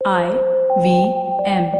IVM.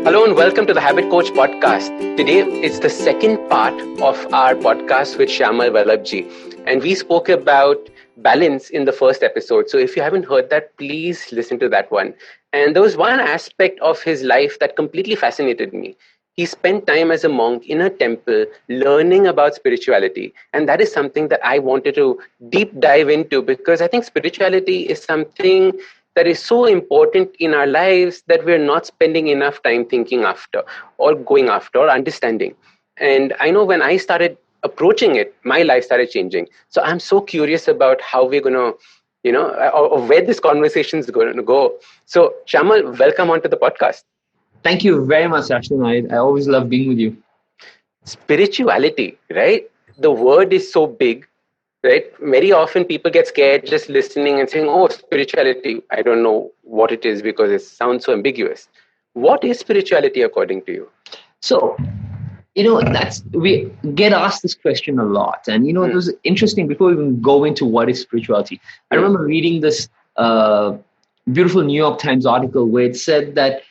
Hello and welcome to the Habit Coach podcast. Today it's the second part of our podcast with Shyamal Vallabhji, and we spoke about balance in the first episode. So if you haven't heard that, please listen to that one. And there was one aspect of his life that completely fascinated me. He spent time as a monk in a temple learning about spirituality. And that is something that I wanted to deep dive into because I think spirituality is something that is so important in our lives that we're not spending enough time thinking after or going after or understanding. And I know when I started approaching it, my life started changing. So I'm so curious about how we're going to, or where this conversation is going to go. So, Shamal, welcome onto the podcast. Thank you very much, Ashton. I always love being with you. Spirituality, right? The word is so big, right? Very often people get scared just listening and saying, oh, spirituality. I don't know what it is because it sounds so ambiguous. What is spirituality according to you? So, we get asked this question a lot. And, it was interesting before we even go into what is spirituality. I remember reading this beautiful New York Times article where it said that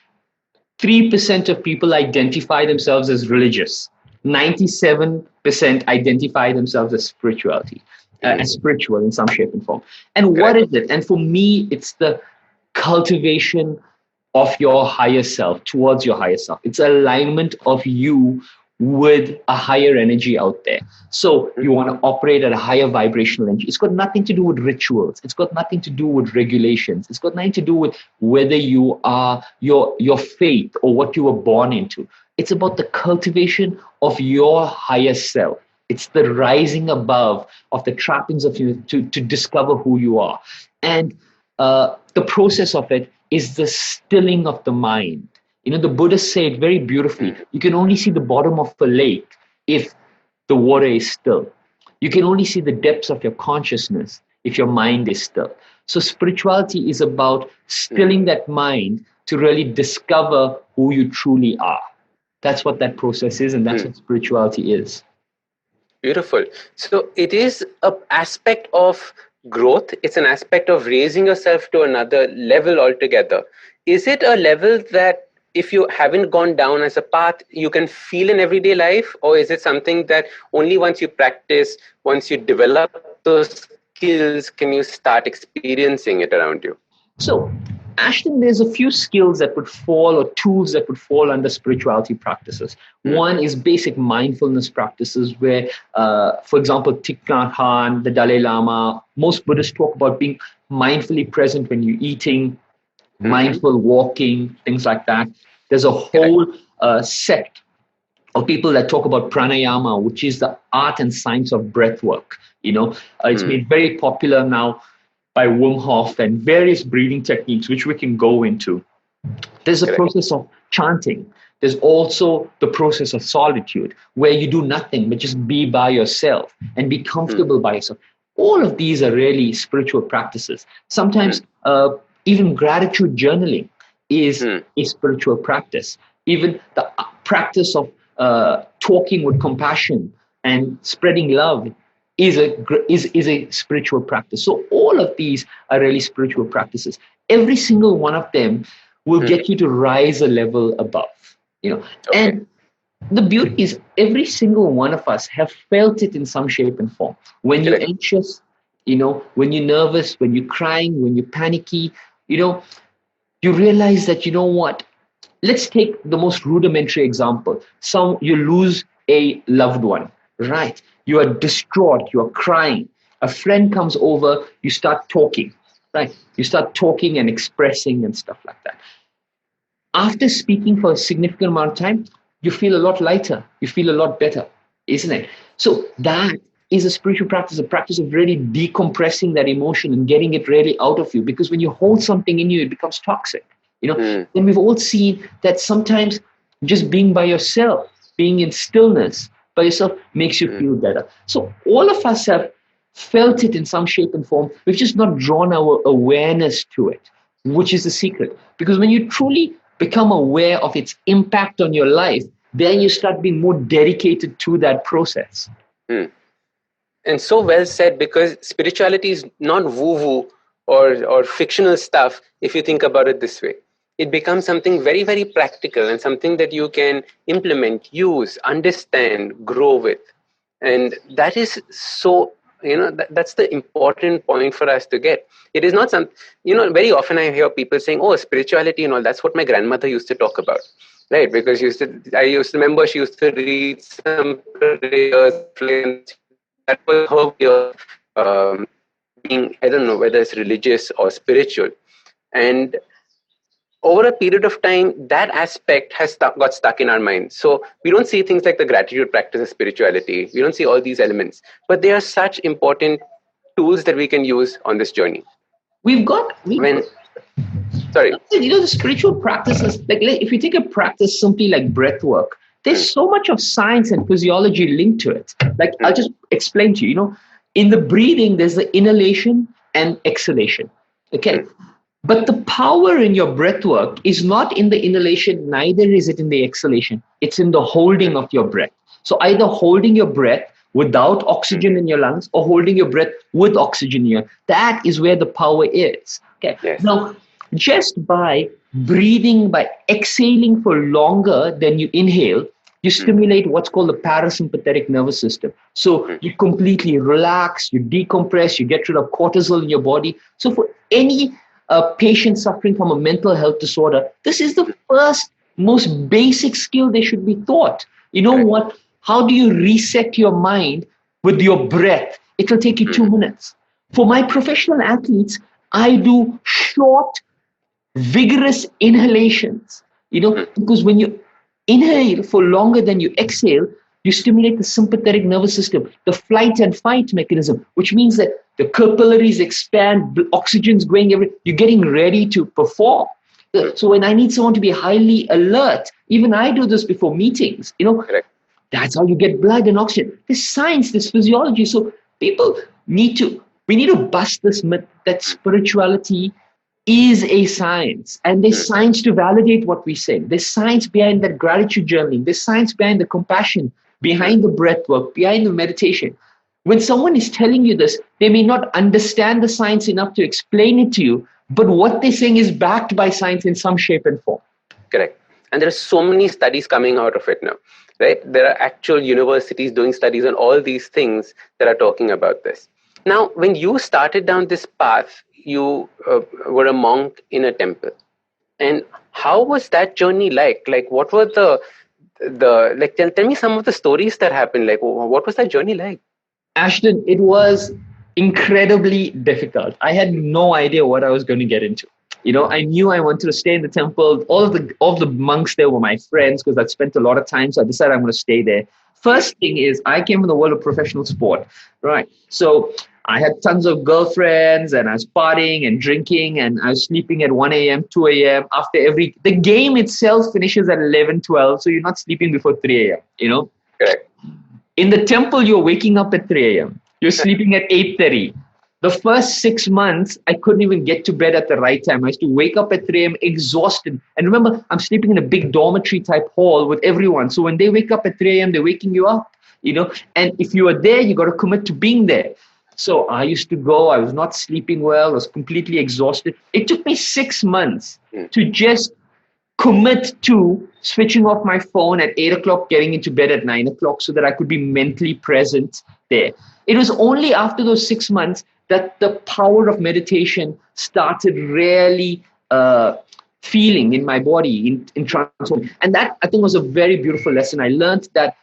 3% of people identify themselves as religious. 97% identify themselves as spirituality, as spiritual in some shape and form. And what is it? And for me, it's the cultivation of your higher self, towards your higher self. It's alignment of you with a higher energy out there. So you want to operate at a higher vibrational energy. It's got nothing to do with rituals. It's got nothing to do with regulations. It's got nothing to do with whether you are your faith or what you were born into. It's about the cultivation of your higher self. It's the rising above of the trappings of you to discover who you are. And the process of it is the stilling of the mind. The Buddhists say it very beautifully. You can only see the bottom of a lake if the water is still. You can only see the depths of your consciousness if your mind is still. So spirituality is about stilling that mind to really discover who you truly are. That's what that process is, and that's what spirituality is. Beautiful. So it is an aspect of growth. It's an aspect of raising yourself to another level altogether. Is it a level that if you haven't gone down as a path, you can feel in everyday life? Or is it something that only once you practice, once you develop those skills, can you start experiencing it around you? So, Ashton, there's a few skills that would fall or tools that would fall under spirituality practices. One is basic mindfulness practices where, for example, Thich Nhat Hanh, the Dalai Lama, most Buddhists talk about being mindfully present when you're eating, mindful walking, things like that. There's a whole sect of people that talk about pranayama, which is the art and science of breath work. It's made very popular now by Wim Hof and various breathing techniques, which we can go into. There's a process of chanting. There's also the process of solitude, where you do nothing but just be by yourself and be comfortable by yourself. All of these are really spiritual practices. Sometimes even gratitude journaling is a spiritual practice. Even the practice of talking with compassion and spreading love is a spiritual practice. So all of these are really spiritual practices. Every single one of them will get you to rise a level above. And the beauty is every single one of us have felt it in some shape and form. When you're anxious, when you're nervous, when you're crying, when you're panicky, you realize that, let's take the most rudimentary example. You lose a loved one, right? You are distraught, you are crying. A friend comes over, you start talking, right? You start talking and expressing and stuff like that. After speaking for a significant amount of time, you feel a lot lighter, you feel a lot better, isn't it? So that is a spiritual practice, a practice of really decompressing that emotion and getting it really out of you. Because when you hold something in you, it becomes toxic. And we've all seen that sometimes just being by yourself, being in stillness by yourself makes you feel better. So all of us have felt it in some shape and form. We've just not drawn our awareness to it, which is the secret. Because when you truly become aware of its impact on your life, then you start being more dedicated to that process. And so well said, because spirituality is not woo-woo or fictional stuff if you think about it this way. It becomes something very, very practical and something that you can implement, use, understand, grow with. And that is so, that's the important point for us to get. It is not some, very often I hear people saying, oh, spirituality and all, that's what my grandmother used to talk about. Right, because I used to remember she used to read some prayers, that was her way of being, I don't know whether it's religious or spiritual. And over a period of time, that aspect has got stuck in our minds. So we don't see things like the gratitude practice as spirituality. We don't see all these elements, but they are such important tools that we can use on this journey. Sorry. The spiritual practices, like if you take a practice simply like breath work, there's so much of science and physiology linked to it. Like I'll just explain to you, in the breathing, there's the inhalation and exhalation. Okay. But the power in your breath work is not in the inhalation, neither is it in the exhalation. It's in the holding of your breath. So either holding your breath without oxygen in your lungs or holding your breath with oxygen in that is where the power is. Okay. Yes. Now, just by breathing, by exhaling for longer than you inhale, you stimulate what's called the parasympathetic nervous system. So you completely relax, you decompress, you get rid of cortisol in your body. So for any patient suffering from a mental health disorder, this is the first, most basic skill they should be taught. You know what? How do you reset your mind with your breath? It will take you 2 minutes. For my professional athletes, I do short, vigorous inhalations, because when you inhale for longer than you exhale, you stimulate the sympathetic nervous system, the flight and fight mechanism, which means that the capillaries expand, oxygen's going everywhere, you're getting ready to perform. So when I need someone to be highly alert, even I do this before meetings, that's how you get blood and oxygen. There's science, there's physiology. So we need to bust this myth that spirituality is a science, and there's science to validate what we say. There's science behind that gratitude journaling. There's science behind the compassion, behind the breath work, behind the meditation. When someone is telling you this, they may not understand the science enough to explain it to you, but what they're saying is backed by science in some shape and form. Correct. And there are so many studies coming out of it now, right? There are actual universities doing studies on all these things that are talking about this. Now, when you started down this path, you were a monk in a temple. And how was that journey like? Like, what were tell me some of the stories that happened. Like, what was that journey like? Ashton, it was incredibly difficult. I had no idea what I was going to get into. I knew I wanted to stay in the temple. All of the monks there were my friends because I'd spent a lot of time. So I decided I'm going to stay there. First thing is, I came from the world of professional sport, right? So I had tons of girlfriends and I was partying and drinking and I was sleeping at 1 a.m., 2 a.m. The game itself finishes at 11, 12. So you're not sleeping before 3 a.m., Correct. In the temple, you're waking up at 3 a.m. You're sleeping at 8:30. The first 6 months, I couldn't even get to bed at the right time. I used to wake up at 3 a.m. exhausted. And remember, I'm sleeping in a big dormitory type hall with everyone. So when they wake up at 3 a.m., they're waking you up, And if you are there, you got to commit to being there. So I used to go, I was not sleeping well, I was completely exhausted. It took me 6 months to just commit to switching off my phone at 8 o'clock, getting into bed at 9 o'clock so that I could be mentally present there. It was only after those 6 months that the power of meditation started really feeling in my body, in transforming. And that, I think, was a very beautiful lesson. I learned that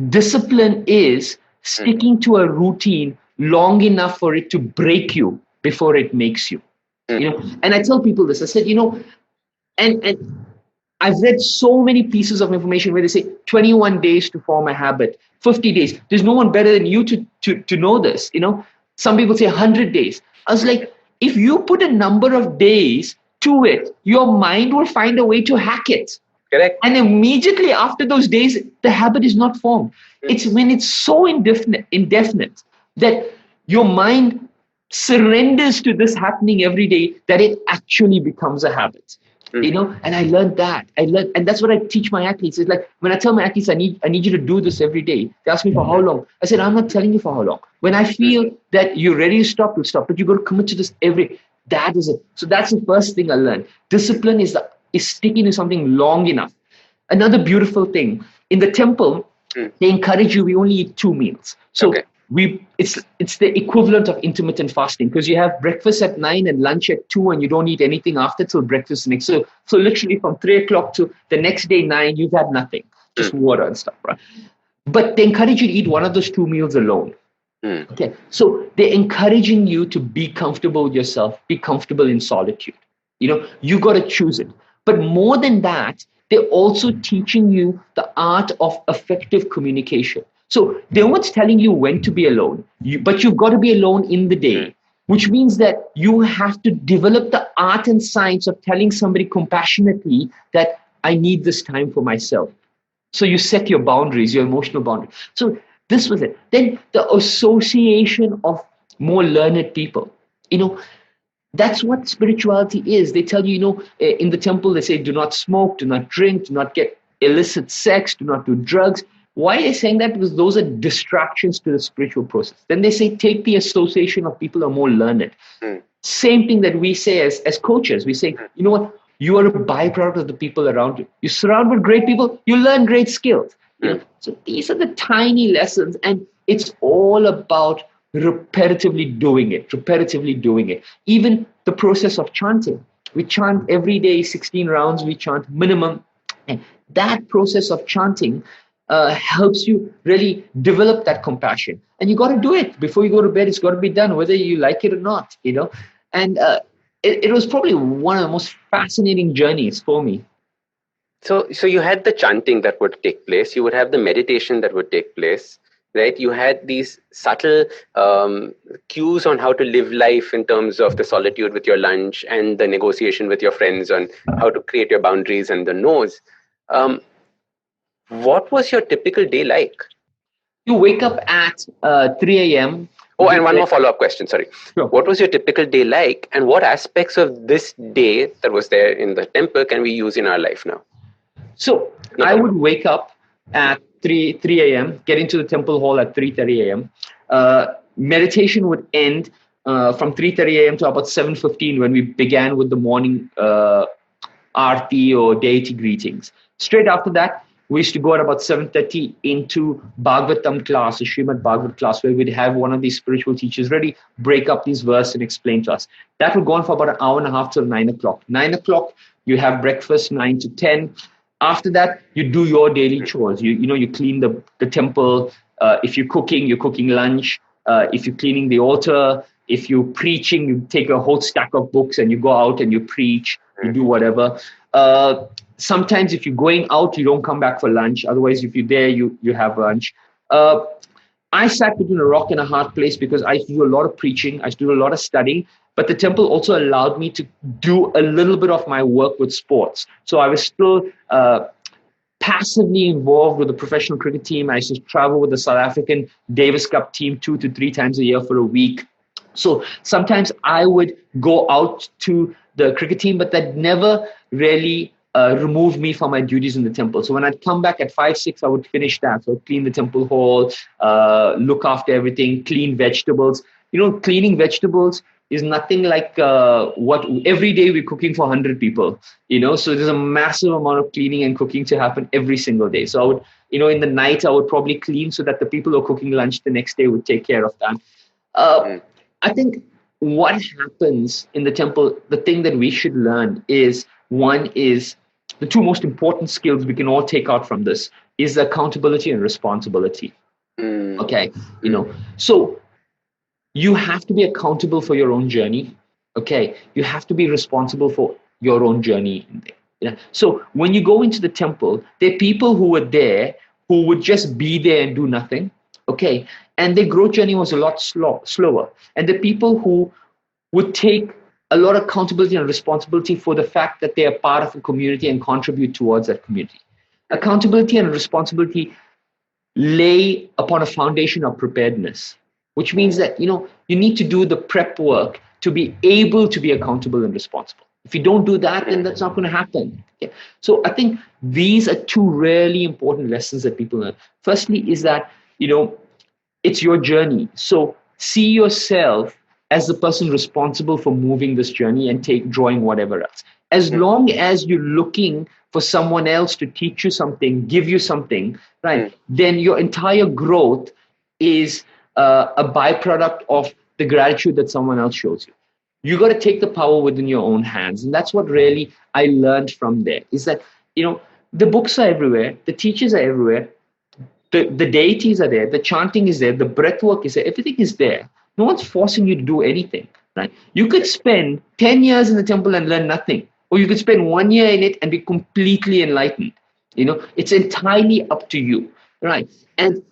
discipline is sticking to a routine long enough for it to break you before it makes you. And I tell people this. I said, and I've read so many pieces of information where they say 21 days to form a habit, 50 days. There's no one better than you to know this. Some people say 100 days. I was like, if you put a number of days to it, your mind will find a way to hack it. Correct. And immediately after those days, the habit is not formed. It's when it's so indefinite that your mind surrenders to this happening every day that it actually becomes a habit. And I learned that. And that's what I teach my athletes. It's like when I tell my athletes, I need you to do this every day. They ask me for how long. I said, I'm not telling you for how long. When I feel that you're ready to stop, we'll stop. But you got to commit to this that is it. So that's the first thing I learned. Discipline is sticking to something long enough. Another beautiful thing in the temple, they encourage you. We only eat 2 meals. So it's the equivalent of intermittent fasting, because you have breakfast at 9 and lunch at 2, and you don't eat anything after till breakfast next. So literally from 3 o'clock to the next day 9, you've had nothing, just water and stuff, right? But they encourage you to eat one of those 2 meals alone. Okay, so they're encouraging you to be comfortable with yourself, be comfortable in solitude. You got to choose it. But more than that, they're also teaching you the art of effective communication. So they're not telling you when to be alone, but you've got to be alone in the day, which means that you have to develop the art and science of telling somebody compassionately that I need this time for myself. So you set your boundaries, your emotional boundaries. So this was it. Then the association of more learned people. That's what spirituality is. They tell you, in the temple, they say, do not smoke, do not drink, do not get illicit sex, do not do drugs. Why are they saying that? Because those are distractions to the spiritual process. Then they say, take the association of people who are more learned. Same thing that we say as coaches. We say, you know what? You are a byproduct of the people around you. You surround with great people, you learn great skills. So these are the tiny lessons, and it's all about repetitively doing it. Even the process of chanting. We chant every day, 16 rounds, we chant minimum. And that process of chanting helps you really develop that compassion. And you got to do it before you go to bed. It's got to be done, whether you like it or not, And it was probably one of the most fascinating journeys for me. So you had the chanting that would take place. You would have the meditation that would take place, right? You had these subtle cues on how to live life in terms of the solitude with your lunch and the negotiation with your friends on how to create your boundaries and the no's. What was your typical day like? You wake up at 3 a.m. Oh, and one more follow-up question, sorry. Sure. What was your typical day like, and what aspects of this day that was there in the temple can we use in our life now? So I would wake up at 3 a.m., get into the temple hall at 3:30 a.m. Meditation would end from 3:30 a.m. to about 7:15 when we began with the morning aarti or deity greetings. Straight after that, we used to go at about 7:30 into Bhagavatam class, a Srimad Bhagavatam class, where we'd have one of these spiritual teachers really break up these verses and explain to us. That would go on for about an hour and a half till 9 o'clock. 9 o'clock, you have breakfast, 9 to 10. After that, you do your daily chores. You clean the temple. If you're cooking lunch. If you're cleaning the altar, if you're preaching, you take a whole stack of books and you go out and you preach, you do whatever. Sometimes if you're going out, you don't come back for lunch. Otherwise, if you're there, you have lunch. I sat between a rock and a hard place because I used to do a lot of preaching. I used to do a lot of studying. But the temple also allowed me to do a little bit of my work with sports. So I was still passively involved with the professional cricket team. I used to travel with the South African Davis Cup team 2 to 3 times a year for a week. So sometimes I would go out to the cricket team, but that never really removed me from my duties in the temple. So when I'd come back at 5, 6, I would finish that. So I'd clean the temple hall, look after everything, clean vegetables. Cleaning vegetables is nothing like what every day we're cooking for 100 people, so there's a massive amount of cleaning and cooking to happen every single day. So I would, in the night, I would probably clean so that the people who are cooking lunch the next day would take care of that. I think what happens in the temple, the thing that we should learn is, one is the 2 most important skills we can all take out from this is accountability and responsibility. Okay. So you have to be accountable for your own journey. Okay. You have to be responsible for your own journey. So when you go into the temple, there are people who were there who would just be there and do nothing. Okay. And their growth journey was a lot slower. And the people who would take a lot of accountability and responsibility for the fact that they are part of a community and contribute towards that community. Accountability and responsibility lay upon a foundation of preparedness, which means that, you need to do the prep work to be able to be accountable and responsible. If you don't do that, then that's not going to happen. Okay? So I think these are two really important lessons that people learn. Firstly, is that, it's your journey. So see yourself as the person responsible for moving this journey and drawing whatever else. As long as you're looking for someone else to teach you something, give you something, right, then your entire growth is a byproduct of the gratitude that someone else shows you. You got to take the power within your own hands. And that's what really I learned from there, is that, the books are everywhere, the teachers are everywhere, the deities are there, the chanting is there, the breath work is there, everything is there. No one's forcing you to do anything, right? You could spend 10 years in the temple and learn nothing, or you could spend 1 year in it and be completely enlightened. It's entirely up to you, right? And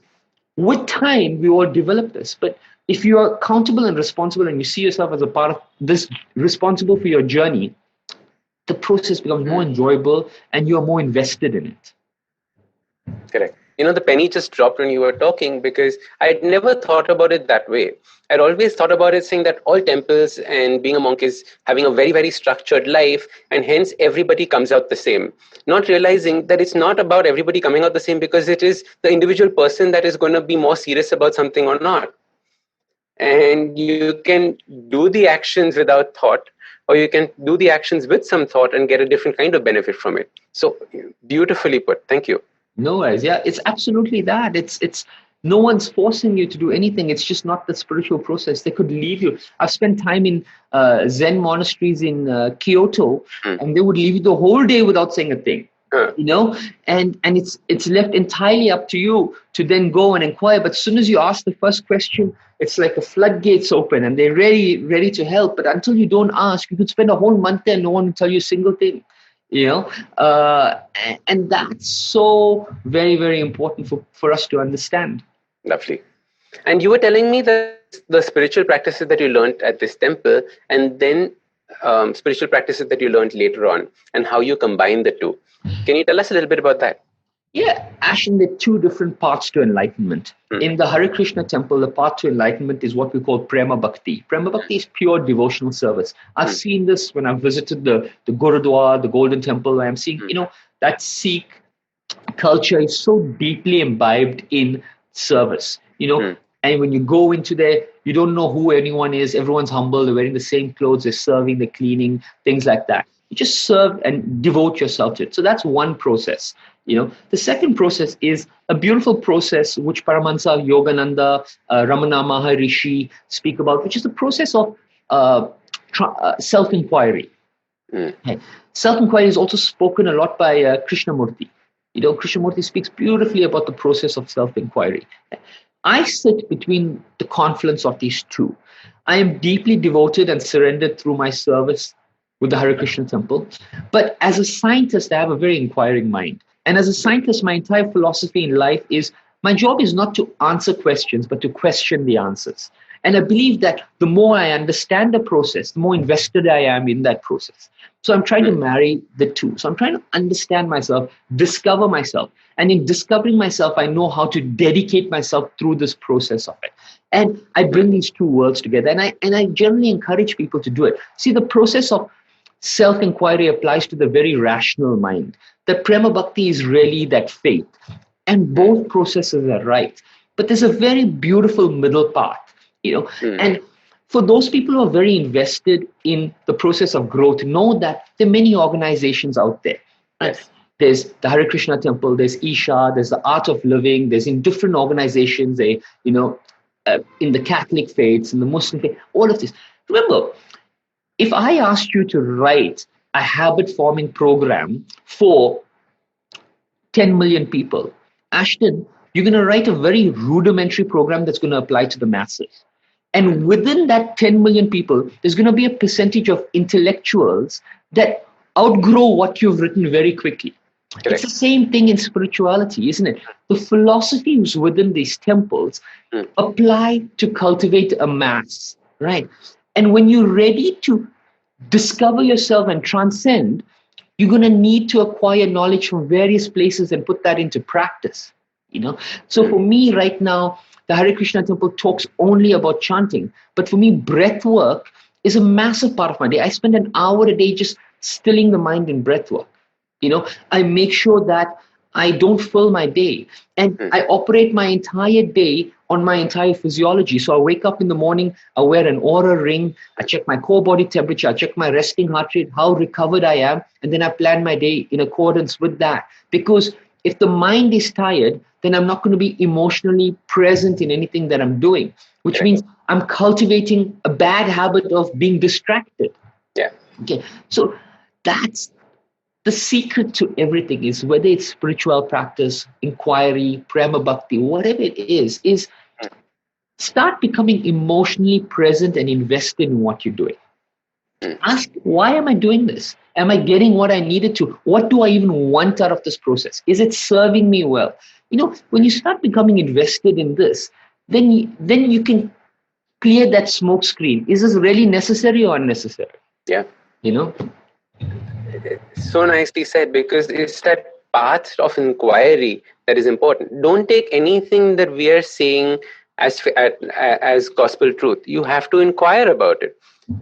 with time, we all develop this. But if you are accountable and responsible and you see yourself as a part of this, responsible for your journey, the process becomes more enjoyable and you are more invested in it. Correct. The penny just dropped when you were talking, because I had never thought about it that way. I'd always thought about it saying that all temples and being a monk is having a very, very structured life, and hence everybody comes out the same. Not realizing that it's not about everybody coming out the same, because it is the individual person that is going to be more serious about something or not. And you can do the actions without thought, or you can do the actions with some thought and get a different kind of benefit from it. So beautifully put. Thank you. No worries. Yeah, it's absolutely that. It's no one's forcing you to do anything. It's just not the spiritual process. They could leave you. I've spent time in Zen monasteries in Kyoto, and they would leave you the whole day without saying a thing. And it's left entirely up to you to then go and inquire. But as soon as you ask the first question, it's like the floodgates open and they're ready to help. But until you don't ask, you could spend a whole month there and no one will tell you a single thing. And that's so very, very important for us to understand. Lovely. And you were telling me that the spiritual practices that you learned at this temple, and then spiritual practices that you learned later on, and how you combine the two. Can you tell us a little bit about that? Yeah, Ashton, there are two different paths to enlightenment. In the Hare Krishna temple, the path to enlightenment is what we call Prema Bhakti. Prema Bhakti is pure devotional service. I've seen this when I've visited the Gurudwara, the Golden Temple. I'm seeing, that Sikh culture is so deeply imbibed in service, And when you go into there, you don't know who anyone is. Everyone's humble. They're wearing the same clothes. They're serving, they're cleaning, things like that. You just serve and devote yourself to it. So that's one process. The second process is a beautiful process which Paramahansa Yogananda, Ramana Maharishi speak about, which is the process of self-inquiry. Okay. Self-inquiry is also spoken a lot by Krishnamurti. Krishnamurti speaks beautifully about the process of self-inquiry. I sit between the confluence of these two. I am deeply devoted and surrendered through my service with the Hare Krishna temple. But as a scientist, I have a very inquiring mind. And as a scientist, my entire philosophy in life is my job is not to answer questions, but to question the answers. And I believe that the more I understand the process, the more invested I am in that process. So I'm trying to marry the two. So I'm trying to understand myself, discover myself. And in discovering myself, I know how to dedicate myself through this process of it. And I bring these two worlds together. And I generally encourage people to do it. See, the process of self-inquiry applies to the very rational mind. The Prema Bhakti is really that faith. And both processes are right. But there's a very beautiful middle path, And for those people who are very invested in the process of growth, know that there are many organizations out there. Yes. There's the Hare Krishna temple, there's Isha, there's the Art of Living, there's in different organizations, in the Catholic faiths, in the Muslim faith, all of this. Remember, if I asked you to write a habit-forming program for 10 million people, Ashton, you're going to write a very rudimentary program that's going to apply to the masses. And within that 10 million people, there's going to be a percentage of intellectuals that outgrow what you've written very quickly. Correct. It's the same thing in spirituality, isn't it? The philosophies within these temples apply to cultivate a mass, right? And when you're ready to discover yourself and transcend, you're going to need to acquire knowledge from various places and put that into practice, So for me right now, the Hare Krishna temple talks only about chanting. But for me, breath work is a massive part of my day. I spend an hour a day just stilling the mind in breath work. I make sure that I don't fill my day, and I operate my entire day on my entire physiology. So I wake up in the morning, I wear an Oura ring, I check my core body temperature, I check my resting heart rate, how recovered I am, and then I plan my day in accordance with that. Because if the mind is tired, then I'm not going to be emotionally present in anything that I'm doing, which means I'm cultivating a bad habit of being distracted. Yeah. Okay. So that's the secret to everything, is whether it's spiritual practice, inquiry, prema bhakti, whatever it is start becoming emotionally present and invested in what you're doing. Ask, why am I doing this? Am I getting what I needed to? What do I even want out of this process? Is it serving me well? When you start becoming invested in this, then you can clear that smoke screen. Is this really necessary or unnecessary? Yeah. So nicely said, because it's that path of inquiry that is important. Don't take anything that we are saying as gospel truth. You have to inquire about it.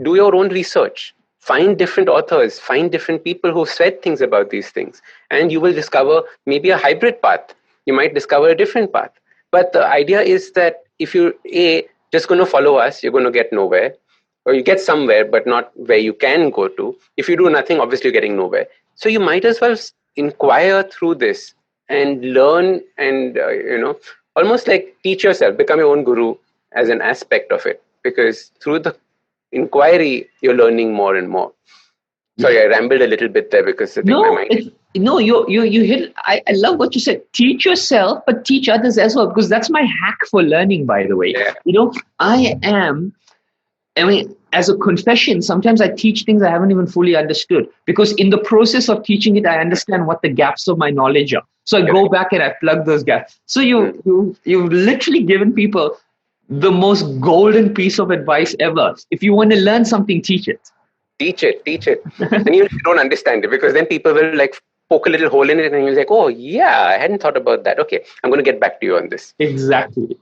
Do your own research. Find different authors. Find different people who said things about these things. And you will discover maybe a hybrid path. You might discover a different path. But the idea is that if you're just going to follow us, you're going to get nowhere. Or you get somewhere, but not where you can go to. If you do nothing, obviously you're getting nowhere. So you might as well inquire through this and learn and, almost like teach yourself, become your own guru as an aspect of it. Because through the inquiry, you're learning more and more. Sorry, I rambled a little bit there because I think my mind... You hit. I love what you said. Teach yourself, but teach others as well, because that's my hack for learning, by the way. Yeah. As a confession, sometimes I teach things I haven't even fully understood, because in the process of teaching it, I understand what the gaps of my knowledge are. So I go back and I plug those gaps. So you've literally given people the most golden piece of advice ever. If you want to learn something, teach it. Teach it. And even if you don't understand it, because then people will poke a little hole in it and you're like, oh yeah, I hadn't thought about that. Okay, I'm going to get back to you on this. Exactly.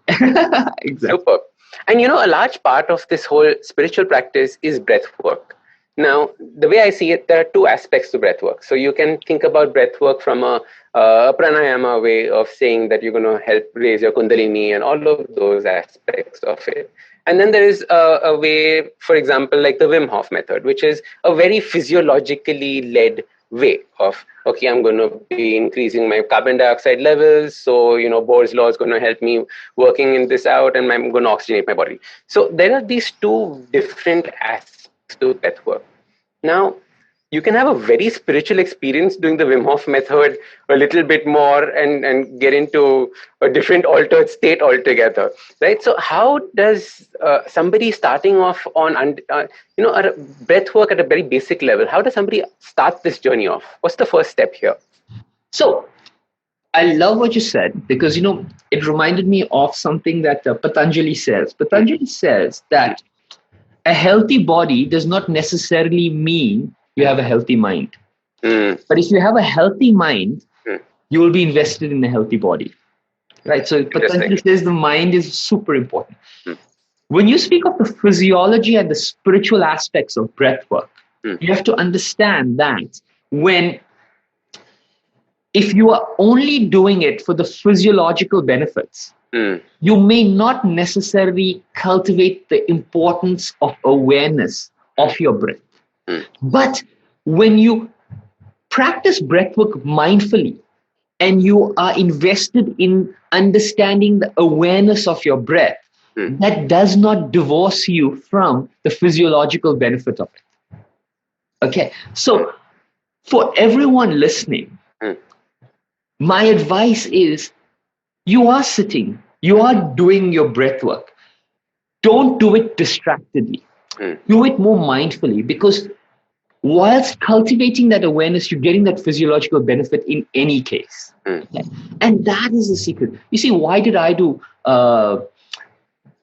Super. And a large part of this whole spiritual practice is breath work. Now, the way I see it, there are two aspects to breath work. So you can think about breath work from a pranayama way of saying that you're going to help raise your kundalini and all of those aspects of it. And then there is a way, for example, like the Wim Hof method, which is a very physiologically led way of, okay, I'm going to be increasing my carbon dioxide levels. So, Bohr's law is going to help me working in this out, and I'm going to oxygenate my body. So there are these two different aspects to breath work. Now, you can have a very spiritual experience doing the Wim Hof method a little bit more and get into a different altered state altogether, right? So how does somebody starting off on, breath work at a very basic level, how does somebody start this journey off? What's the first step here? So I love what you said, because, it reminded me of something that Patanjali says. Patanjali says that a healthy body does not necessarily mean you have a healthy mind. But if you have a healthy mind, you will be invested in a healthy body. Right? So Patanjali says the mind is super important. When you speak of the physiology and the spiritual aspects of breath work, you have to understand that if you are only doing it for the physiological benefits, you may not necessarily cultivate the importance of awareness of your breath. But when you practice breathwork mindfully and you are invested in understanding the awareness of your breath, that does not divorce you from the physiological benefit of it. Okay, so for everyone listening, my advice is, you are sitting, you are doing your breathwork. Don't do it distractedly. Do it more mindfully, because whilst cultivating that awareness, you're getting that physiological benefit in any case. Okay? And that is the secret. You see, why did I do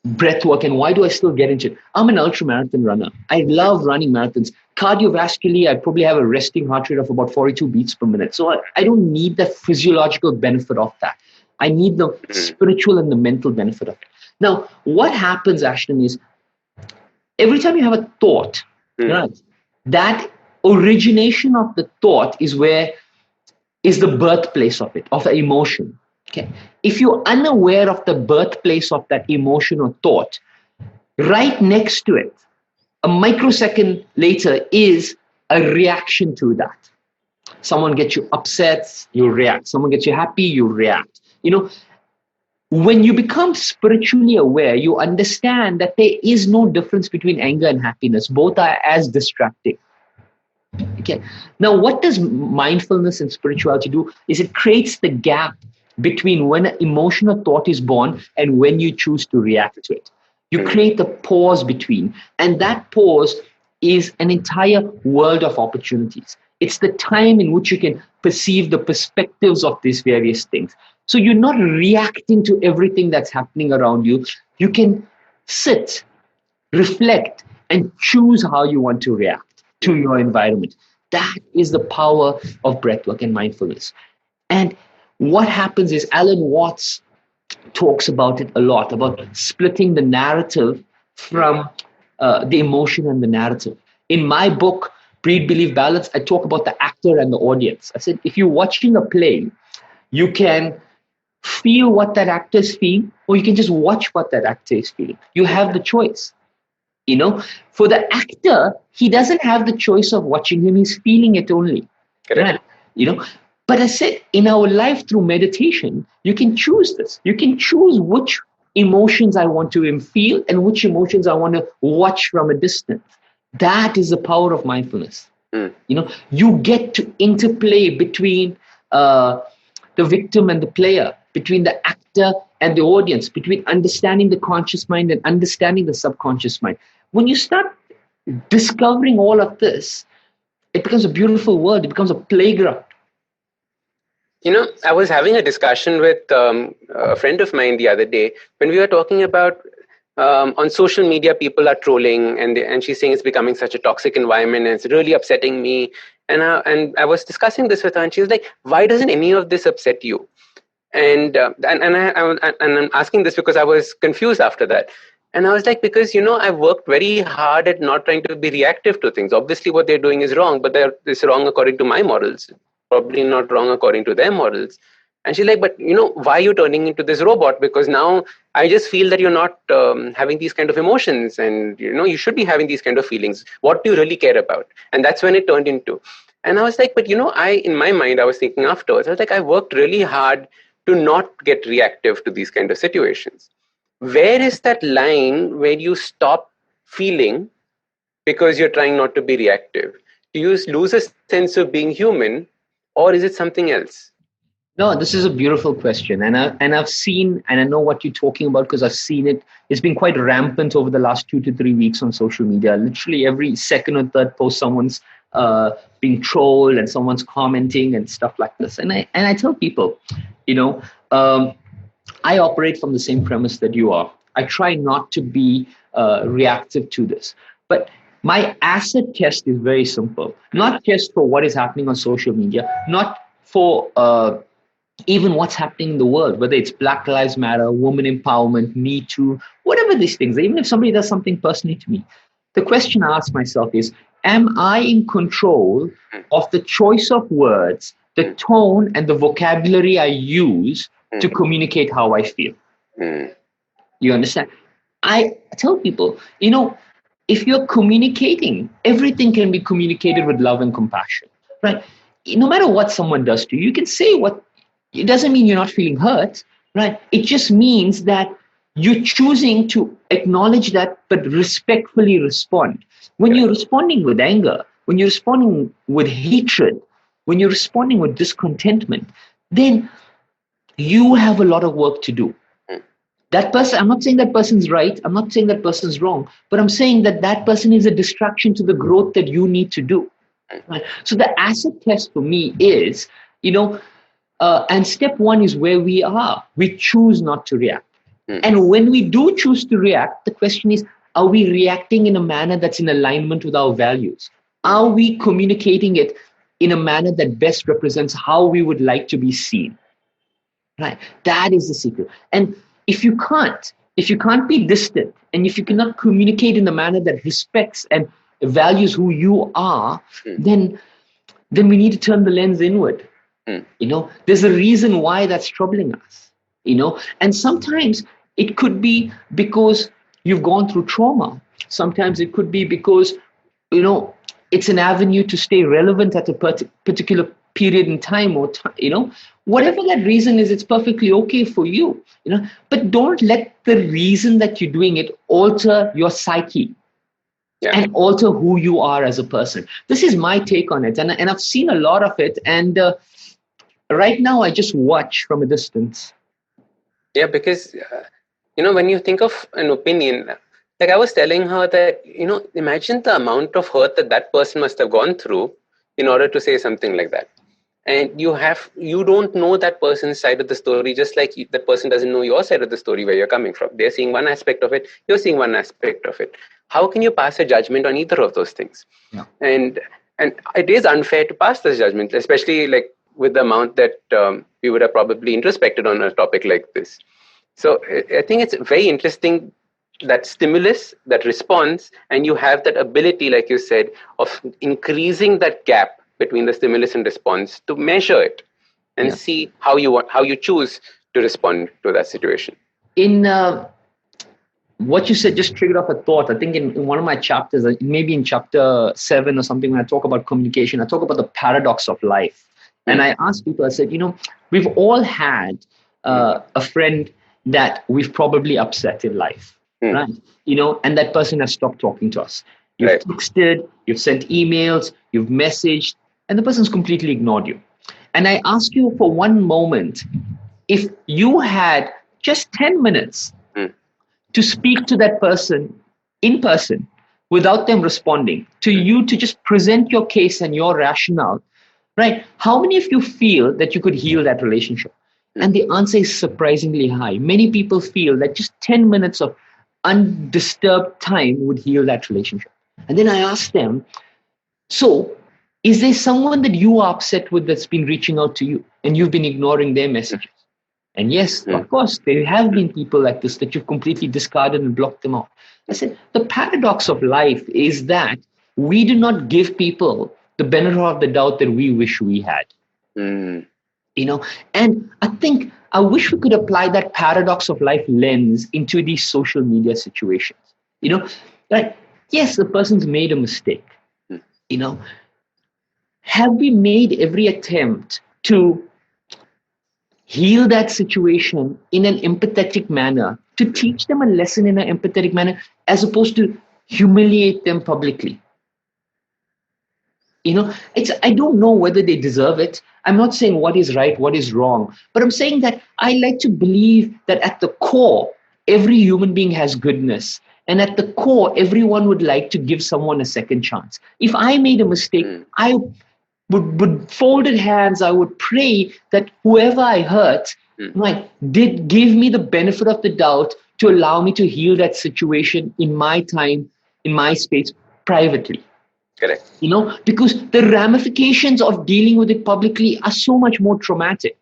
breath work, and why do I still get into it? I'm an ultramarathon runner. I love running marathons. Cardiovascularly, I probably have a resting heart rate of about 42 beats per minute. So I don't need the physiological benefit of that. I need the spiritual and the mental benefit of it. Now, what happens, Ashton, is every time you have a thought, right, that origination of the thought is the birthplace of it, of the emotion. Okay. If you're unaware of the birthplace of that emotion or thought, right next to it, a microsecond later, is a reaction to that. Someone gets you upset, you react. Someone gets you happy, you react. When you become spiritually aware, you understand that there is no difference between anger and happiness. Both are as distracting. Okay. Now, what does mindfulness and spirituality do? Is it creates the gap between when an emotional thought is born and when you choose to react to it. You create the pause between, and that pause is an entire world of opportunities. It's the time in which you can perceive the perspectives of these various things. So you're not reacting to everything that's happening around you. You can sit, reflect, and choose how you want to react to your environment. That is the power of breathwork and mindfulness. And what happens is Alan Watts talks about it a lot, about splitting the narrative from the emotion and the narrative. In my book, Breed, Believe, Balance, I talk about the actor and the audience. I said, if you're watching a play, you can feel what that actor is feeling, or you can just watch what that actor is feeling. You have the choice. For the actor, he doesn't have the choice of watching him. He's feeling it only. Correct. Right? But I said, in our life through meditation, you can choose this. You can choose which emotions I want to feel and which emotions I want to watch from a distance. That is the power of mindfulness. You get to interplay between the victim and the player, between the actor and the audience, between understanding the conscious mind and understanding the subconscious mind. When you start discovering all of this, it becomes a beautiful world. It becomes a playground. I was having a discussion with a friend of mine the other day when we were talking about on social media, people are trolling and she's saying it's becoming such a toxic environment and it's really upsetting me. And I was discussing this with her and she was like, why doesn't any of this upset you? And I'm asking this because I was confused after that. And I was like, because, I've worked very hard at not trying to be reactive to things. Obviously, what they're doing is wrong, but it's wrong according to my models. Probably not wrong according to their models. And she's like, but why are you turning into this robot? Because now I just feel that you're not having these kind of emotions and you should be having these kind of feelings. What do you really care about? And that's when it turned into. And I was like, but in my mind, I was thinking afterwards, I was like, I worked really hard to not get reactive to these kind of situations. Where is that line where you stop feeling because you're trying not to be reactive? Do you lose a sense of being human? Or is it something else? No, this is a beautiful question. And I've seen, and I know what you're talking about because I've seen it. It's been quite rampant over the last 2 to 3 weeks on social media. Literally every second or third post, someone's being trolled and someone's commenting and stuff like this. And I tell people, I operate from the same premise that you are. I try not to be reactive to this. But my acid test is very simple, not just for what is happening on social media, not for even what's happening in the world, whether it's Black Lives Matter, women empowerment, Me Too, whatever these things, even if somebody does something personally to me. The question I ask myself is, am I in control of the choice of words, the tone, and the vocabulary I use to communicate how I feel? You understand? I tell people, if you're communicating, everything can be communicated with love and compassion, right? No matter what someone does to you, you can say it doesn't mean you're not feeling hurt, right? It just means that you're choosing to acknowledge that, but respectfully respond. When you're responding with anger, when you're responding with hatred, when you're responding with discontentment, then you have a lot of work to do. That person, I'm not saying that person's right. I'm not saying that person's wrong, but I'm saying that person is a distraction to the growth that you need to do. Right? So the acid test for me is, and step one is where we are. We choose not to react. And when we do choose to react, the question is, are we reacting in a manner that's in alignment with our values? Are we communicating it in a manner that best represents how we would like to be seen? Right? That is the secret. And if you can't be distant, and if you cannot communicate in a manner that respects and values who you are, then we need to turn the lens inward. There's a reason why that's troubling us, and sometimes it could be because you've gone through trauma. Sometimes it could be because, it's an avenue to stay relevant at a particular period in time, or whatever that reason is, it's perfectly okay for you, but don't let the reason that you're doing it alter your psyche. Yeah. And alter who you are as a person. This is my take on it, and I've seen a lot of it, and right now I just watch from a distance. Yeah, because when you think of an opinion, like I was telling her that, imagine the amount of hurt that person must have gone through in order to say something like that. And you don't know that person's side of the story, just like that person doesn't know your side of the story, where you're coming from. They're seeing one aspect of it, you're seeing one aspect of it. How can you pass a judgment on either of those things? Yeah. And it is unfair to pass this judgment, especially like with the amount that we would have probably introspected on a topic like this. So I think it's very interesting, that stimulus, that response, and you have that ability, like you said, of increasing that gap between the stimulus and response to measure it and see how you choose to respond to that situation. In what you said just triggered off a thought. I think in one of my chapters, maybe in chapter 7 or something, when I talk about communication, I talk about the paradox of life. And I asked people, I said, we've all had a friend that we've probably upset in life, right? And that person has stopped talking to us. You've texted, you've sent emails, you've messaged, and the person's completely ignored you. And I ask you for one moment, if you had just 10 minutes to speak to that person in person without them responding, to you to just present your case and your rationale, right? How many of you feel that you could heal that relationship? And the answer is surprisingly high. Many people feel that just 10 minutes of undisturbed time would heal that relationship. And then I ask them, so is there someone that you are upset with that's been reaching out to you and you've been ignoring their messages? And yes, of course, there have been people like this that you've completely discarded and blocked them out. I said, the paradox of life is that we do not give people the benefit of the doubt that we wish we had. And I wish we could apply that paradox of life lens into these social media situations. Right? Yes, the person's made a mistake. Have we made every attempt to heal that situation in an empathetic manner, to teach them a lesson in an empathetic manner, as opposed to humiliate them publicly? I don't know whether they deserve it. I'm not saying what is right, what is wrong, but I'm saying that I like to believe that at the core, every human being has goodness. And at the core, everyone would like to give someone a second chance. If I made a mistake, I would folded hands, I would pray that whoever I hurt did give me the benefit of the doubt to allow me to heal that situation in my time, in my space, privately. Correct. Because the ramifications of dealing with it publicly are so much more traumatic.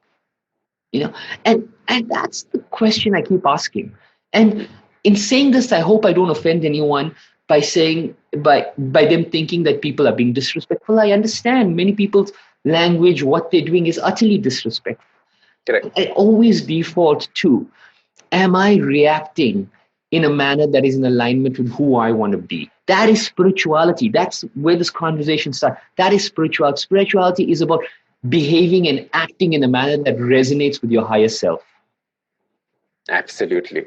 And that's the question I keep asking. And in saying this, I hope I don't offend anyone by saying, by them thinking that people are being disrespectful. I understand many people's language, what they're doing is utterly disrespectful. Correct. I always default to, am I reacting in a manner that is in alignment with who I want to be? That is spirituality. That's where this conversation starts. That is spirituality. Spirituality is about behaving and acting in a manner that resonates with your higher self. Absolutely.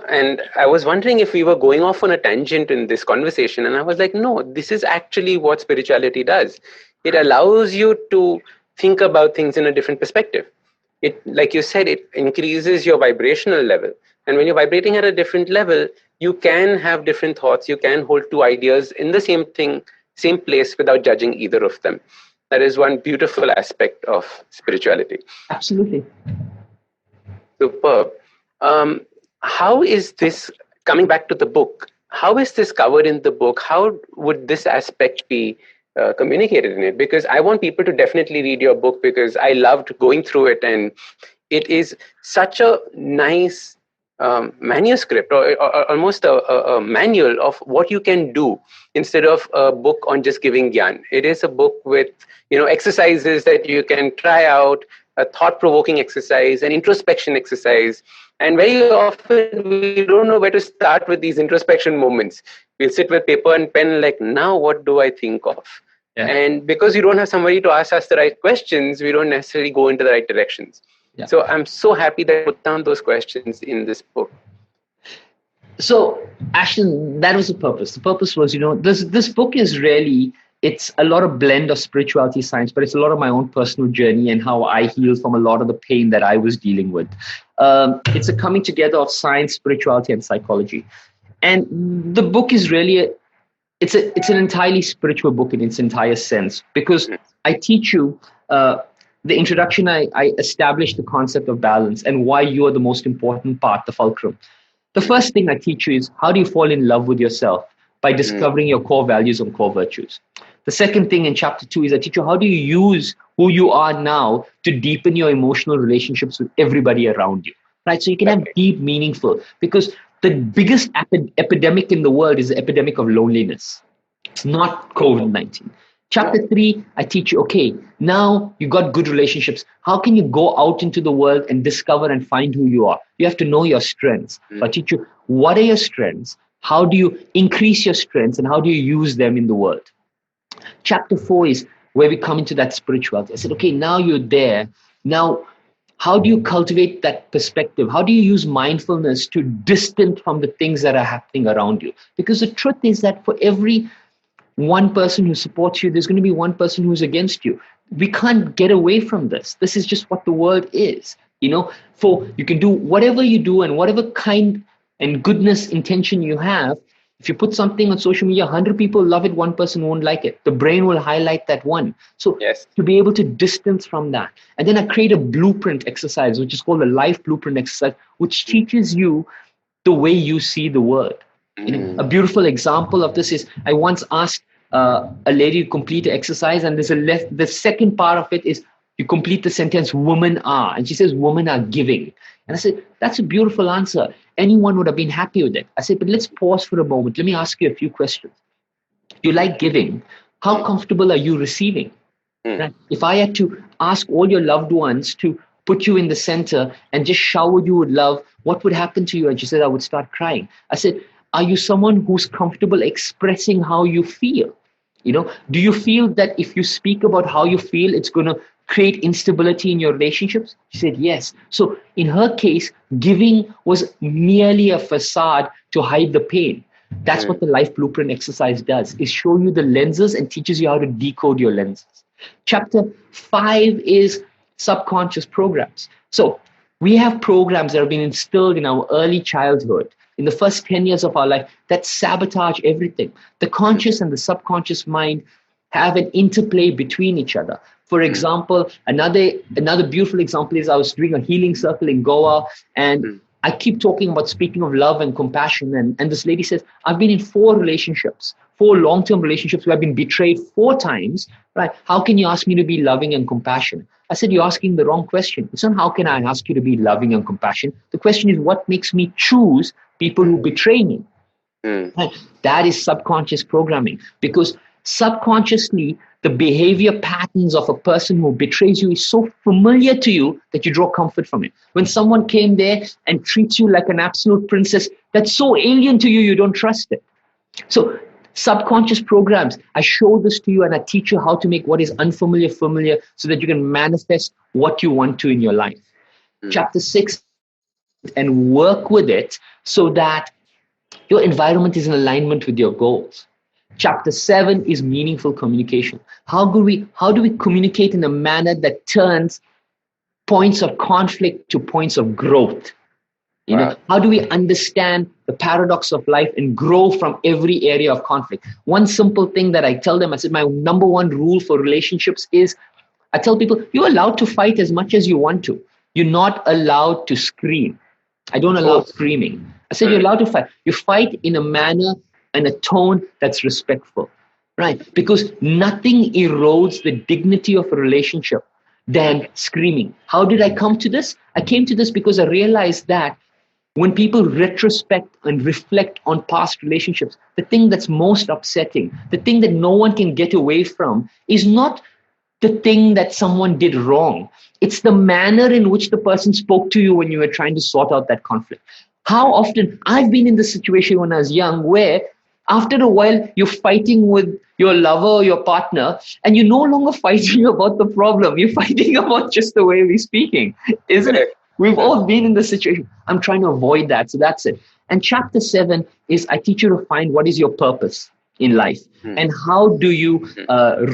And I was wondering if we were going off on a tangent in this conversation. And I was like, no, this is actually what spirituality does. It allows you to think about things in a different perspective. It, like you said, it increases your vibrational level. And when you're vibrating at a different level, you can have different thoughts. You can hold two ideas in the same thing, same place, without judging either of them. That is one beautiful aspect of spirituality. Absolutely. Superb. How is this, coming back to the book, how is this covered in the book? How would this aspect be communicated in it? Because I want people to definitely read your book, because I loved going through it, and it is such a nice manuscript or almost a manual of what you can do instead of a book on just giving gyan. It is a book with exercises that you can try out, a thought-provoking exercise, an introspection exercise. And very often we don't know where to start with these introspection moments. We'll sit with paper and pen like, now what do I think of? Yeah. And because you don't have somebody to ask us the right questions, we don't necessarily go into the right directions. Yeah. So I'm so happy that I put down those questions in this book. So, Ashton, that was the purpose. The purpose was, this book is really, it's a lot of blend of spirituality, science, but it's a lot of my own personal journey and how I healed from a lot of the pain that I was dealing with. It's a coming together of science, spirituality, and psychology. And the book is really, it's an entirely spiritual book in its entire sense, because I teach you, the introduction, I established the concept of balance and why you are the most important part, the fulcrum. The first thing I teach you is how do you fall in love with yourself by discovering your core values and core virtues. The second thing in chapter 2 is I teach you how do you use who you are now to deepen your emotional relationships with everybody around you, right? So you can have deep, meaningful, because the biggest epidemic in the world is the epidemic of loneliness. It's not COVID-19. Chapter 3, I teach you, okay, now you got good relationships. How can you go out into the world and discover and find who you are? You have to know your strengths. So I teach you, what are your strengths? How do you increase your strengths and how do you use them in the world? Chapter 4 is where we come into that spirituality. I said, okay, now you're there. Now, how do you cultivate that perspective? How do you use mindfulness to distance from the things that are happening around you? Because the truth is that for every one person who supports you, there's going to be one person who's against you. We can't get away from this. This is just what the world is. For you can do whatever you do and whatever kind and goodness intention you have. If you put something on social media, 100 people love it, one person won't like it. The brain will highlight that one. So to be able to distance from that. And then I create a blueprint exercise, which is called the life blueprint exercise, which teaches you the way you see the world. A beautiful example of this is I once asked a lady to complete an exercise, and the second part of it is you complete the sentence, women are. And she says, women are giving. And I said, that's a beautiful answer. Anyone would have been happy with it. I said, but let's pause for a moment. Let me ask you a few questions. You like giving. How comfortable are you receiving? Right? If I had to ask all your loved ones to put you in the center and just shower you with love, what would happen to you? And she said, I would start crying. I said, are you someone who's comfortable expressing how you feel? Do you feel that if you speak about how you feel, it's going to create instability in your relationships? She said, yes. So in her case, giving was merely a facade to hide the pain. That's what the life blueprint exercise does, is show you the lenses and teaches you how to decode your lenses. Chapter 5 is subconscious programs. So we have programs that have been instilled in our early childhood, in the first 10 years of our life, that sabotage everything. The conscious and the subconscious mind have an interplay between each other. For example, another beautiful example is I was doing a healing circle in Goa, and I keep talking about speaking of love and compassion. And this lady says, I've been in 4 long-term relationships where I've been betrayed 4 times, right? How can you ask me to be loving and compassionate? I said, you're asking the wrong question. It's not how can I ask you to be loving and compassionate. The question is, what makes me choose people who betray me? Right? That is subconscious programming, because subconsciously, the behavior patterns of a person who betrays you is so familiar to you that you draw comfort from it. When someone came there and treats you like an absolute princess, that's so alien to you, you don't trust it. So subconscious programs, I show this to you and I teach you how to make what is unfamiliar familiar so that you can manifest what you want to in your life. Chapter 6, and work with it so that your environment is in alignment with your goals. Chapter 7 is meaningful communication. How do we communicate in a manner that turns points of conflict to points of growth? How do we understand the paradox of life and grow from every area of conflict? One simple thing that I tell them, I said, my number one rule for relationships is, I tell people, you're allowed to fight as much as you want to. You're not allowed to scream. I don't allow screaming. I said, you're allowed to fight. You fight in a manner and a tone that's respectful, right? Because nothing erodes the dignity of a relationship than screaming. How did I come to this? I came to this because I realized that when people retrospect and reflect on past relationships, the thing that's most upsetting, the thing that no one can get away from, is not the thing that someone did wrong. It's the manner in which the person spoke to you when you were trying to sort out that conflict. How often, I've been in this situation when I was young, where after a while you're fighting with your lover or your partner, and you're no longer fighting about the problem. You're fighting about just the way we're speaking, isn't it? We've all been in this situation. I'm trying to avoid that. So that's it. And chapter 7 is I teach you to find what is your purpose in life and how do you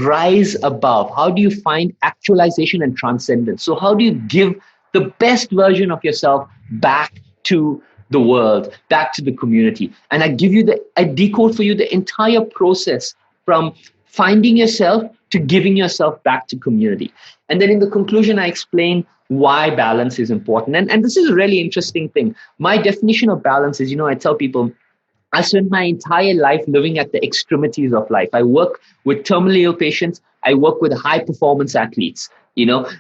rise above? How do you find actualization and transcendence? So how do you give the best version of yourself back to the world, back to the community? And I decode for you the entire process from finding yourself to giving yourself back to community. And then in the conclusion, I explain why balance is important. And this is a really interesting thing. My definition of balance is, I tell people, I spent my entire life living at the extremities of life. I work with terminally ill patients. I work with high performance athletes.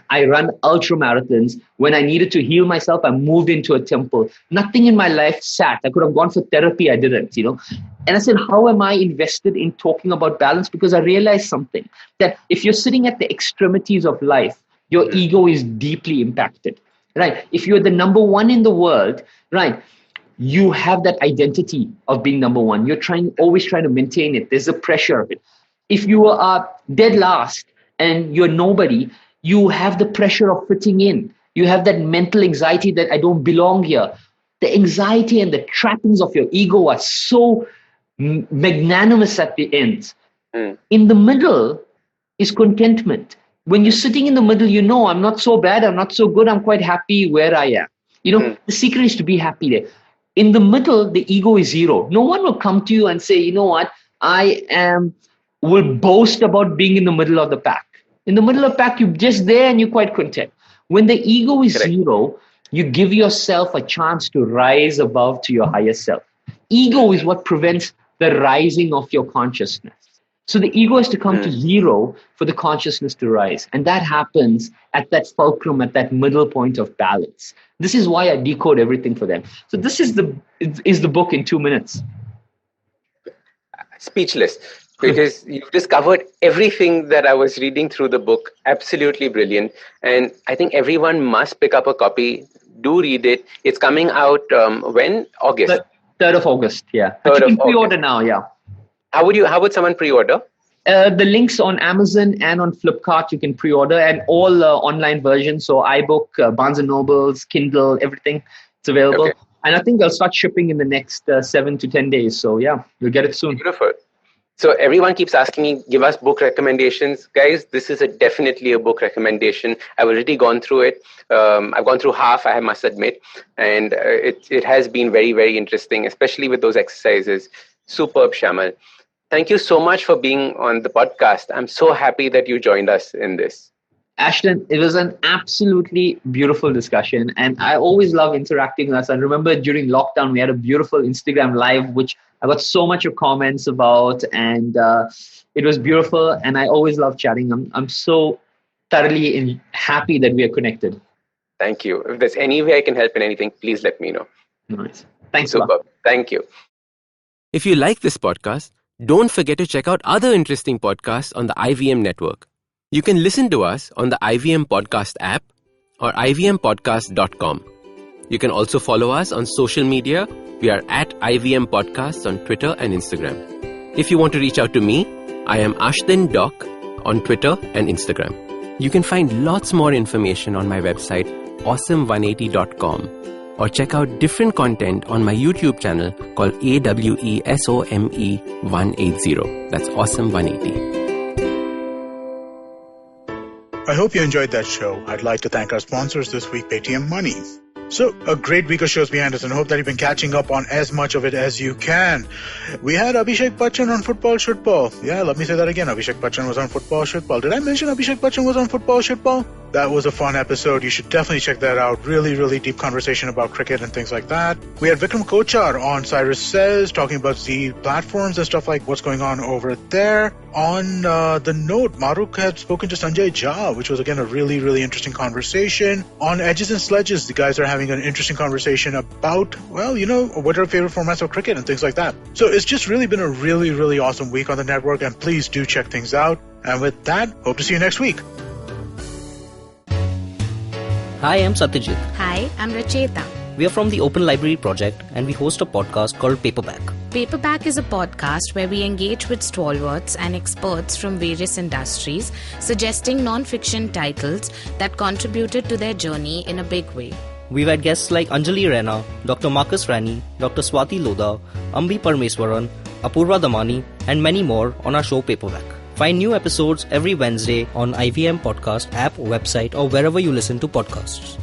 I run ultra marathons. When I needed to heal myself, I moved into a temple. Nothing in my life sat. I could have gone for therapy. I didn't, And I said, how am I invested in talking about balance? Because I realized something, that if you're sitting at the extremities of life, your ego is deeply impacted, right? If you're the number one in the world, right, you have that identity of being number one. You're always trying to maintain it. There's a pressure of it. If you are dead last and you're nobody, you have the pressure of fitting in. You have that mental anxiety that I don't belong here. The anxiety and the trappings of your ego are so magnanimous at the ends. In the middle is contentment. When you're sitting in the middle, I'm not so bad, I'm not so good, I'm quite happy where I am. The secret is to be happy there. In the middle, the ego is zero. No one will come to you and say, you know what, will boast about being in the middle of the pack. In the middle of the pack, you're just there and you're quite content. When the ego is zero, you give yourself a chance to rise above to your higher self. Ego is what prevents the rising of your consciousness. So the ego has to come to zero for the consciousness to rise. And that happens at that fulcrum, at that middle point of balance. This is why I decode everything for them. So this is the book in 2 minutes. Speechless, because you've discovered everything that I was reading through the book. Absolutely brilliant. And I think everyone must pick up a copy. Do read it. It's coming out when? August. 3rd of August, yeah. But you can pre-order now, yeah. How would someone pre-order? The links on Amazon and on Flipkart, you can pre-order, and all online versions. So iBook, Barnes & Nobles, Kindle, everything, it's available. Okay. And I think they'll start shipping in the next 7 to 10 days. So yeah, you'll get it soon. Beautiful. So everyone keeps asking me, give us book recommendations. Guys, this is definitely a book recommendation. I've already gone through it. I've gone through half, I must admit. And it has been very, very interesting, especially with those exercises. Superb, Shyamal. Thank you so much for being on the podcast. I'm so happy that you joined us in this. Ashton, it was an absolutely beautiful discussion. And I always love interacting with us. I remember during lockdown, we had a beautiful Instagram live, which I got so much of comments about. And it was beautiful. And I always love chatting. I'm so thoroughly happy that we are connected. Thank you. If there's any way I can help in anything, please let me know. Nice. Thanks. Superb. Thank you. If you like this podcast, don't forget to check out other interesting podcasts on the IVM network. You can listen to us on the IVM Podcast app or ivmpodcast.com. You can also follow us on social media. We are at IVM Podcasts on Twitter and Instagram. If you want to reach out to me, I am Ashdin Doc on Twitter and Instagram. You can find lots more information on my website, awesome180.com. or check out different content on my YouTube channel called AWESOME180. That's Awesome 180. I hope you enjoyed that show. I'd like to thank our sponsors this week, Paytm Money. So, a great week of shows behind us, and I hope that you've been catching up on as much of it as you can. We had Abhishek Bachchan on Football Shitball. Yeah, let me say that again. Abhishek Bachchan was on Football Shitball. Did I mention Abhishek Bachchan was on Football Shitball? That was a fun episode. You should definitely check that out. Really, really deep conversation about cricket and things like that. We had Vikram Kochar on Cyrus Says talking about Z platforms and stuff like what's going on over there. On the note, Maruk had spoken to Sanjay Jha, which was again a really, really interesting conversation. On Edges and Sledges, the guys are having an interesting conversation about, well, what are favorite formats of cricket and things like that. So it's just really been a really, really awesome week on the network, and please do check things out. And with that, hope to see you next week. Hi, I'm Satyajit. Hi, I'm Racheta. We are from the Open Library Project and we host a podcast called Paperback. Paperback is a podcast where we engage with stalwarts and experts from various industries, suggesting non-fiction titles that contributed to their journey in a big way. We've had guests like Anjali Raina, Dr. Marcus Rani, Dr. Swati Lodha, Ambi Parmeswaran, Apurva Damani, and many more on our show Paperback. Find new episodes every Wednesday on IVM Podcast app, website, or wherever you listen to podcasts.